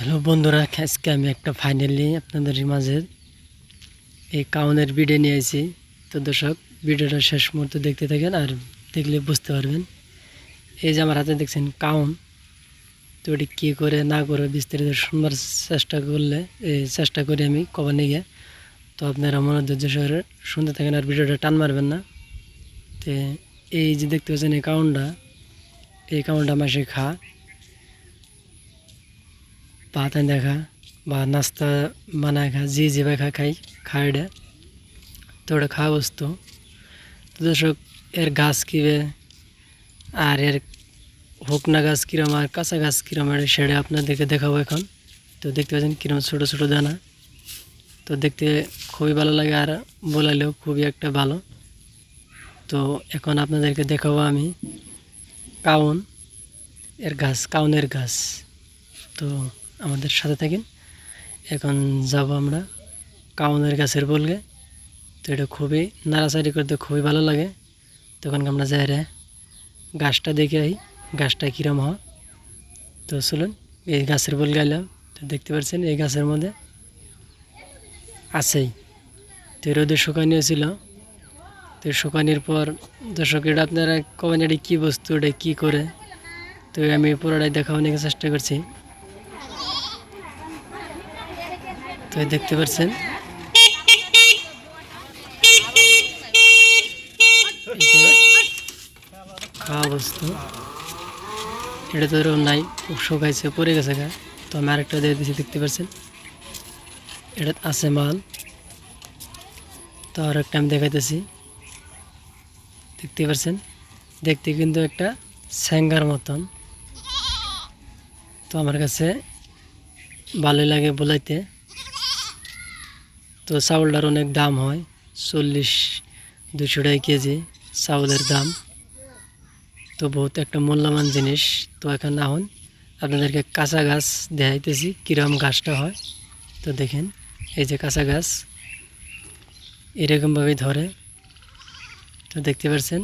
Hello বন্ধুরা, আজকে আমি একটা ফাইনালি আপনাদের মাঝে এই কাউনের ভিডিও নিয়ে আসি। তো দর্শক, ভিডিওটা শেষ মুহূর্তে দেখতে থাকেন, আর দেখলে বুঝতে পারবেন। এই যে আমার হাতে দেখছেন কাউন, তো এটি কী করে না করে বিস্তারিত শুনবার চেষ্টা করি আমি কবার নিয়ে। তো আপনারা মনোযোগ সহকারে শুনতে থাকেন আর ভিডিওটা টান মারবেন না। তো এই যে দেখতে পাচ্ছেন এই কাউনটা মাসে ভাত দেখা বা নাস্তা বানায় যে যেভাবে খায় তো ওটা খাওয়া বস্তু। তো দর্শক, এর গাছ কিবে আর এর হুকনা গাছ কিরম আর কাঁচা গাছ কিরম সেটা আপনাদেরকে দেখাবো এখন। তো দেখতে পাচ্ছেন কিরম ছোটো ছোটো দানা। তো দেখতে খুবই ভালো লাগে আর বলালেও খুবই একটা ভালো। তো এখন আপনাদেরকে দেখাবো আমি কাউনের গাছ। তো আমাদের সাথে থাকেন। এখন যাব আমরা কাউনের গাছের বলগে। তো এটা খুবই নাড়াচাড়ি করতে খুবই ভালো লাগে। তখন আমরা যাই রে গাছটা দেখে আই, গাছটা কীরম হয়। তো চলুন এই গাছের বল গাইলাম। তো দেখতে পাচ্ছেন এই গাছের মধ্যে আছেই। তো রোদে শুকানিও ছিল। তো শুকানির পর দর্শক, এটা আপনারা কবেন এটি কী বস্তু, এটা কী করে। তো আমি পুরোটাই দেখানোর চেষ্টা করছি। তো দেখতে পাচ্ছেন খাওয়া বস্তু। এটা তো এরকম নাই, খুব শুকাইছে, পড়ে গেছে গা। তো আমি আরেকটা দিয়ে দিচ্ছি, দেখতে পাচ্ছেন এটা আছে মাল। তো আর একটা আমি দেখাইতেছি, দেখতে পাচ্ছেন দেখতে কিন্তু একটা স্যাঙ্গার মতন। তো আমার কাছে ভালোই লাগে বলাইতে। তো চাউলটার অনেক দাম হয়, 40-200 টাকা কেজি চাউলের দাম। তো বহুত একটা মূল্যবান জিনিস। তো এখন এখন আপনাদেরকে কাঁচা গাছ দেখাইতেছি কিরম গাছটা হয়। তো দেখেন এই যে কাঁচা গাছ এরকমভাবেই ধরে। তো দেখতে পাচ্ছেন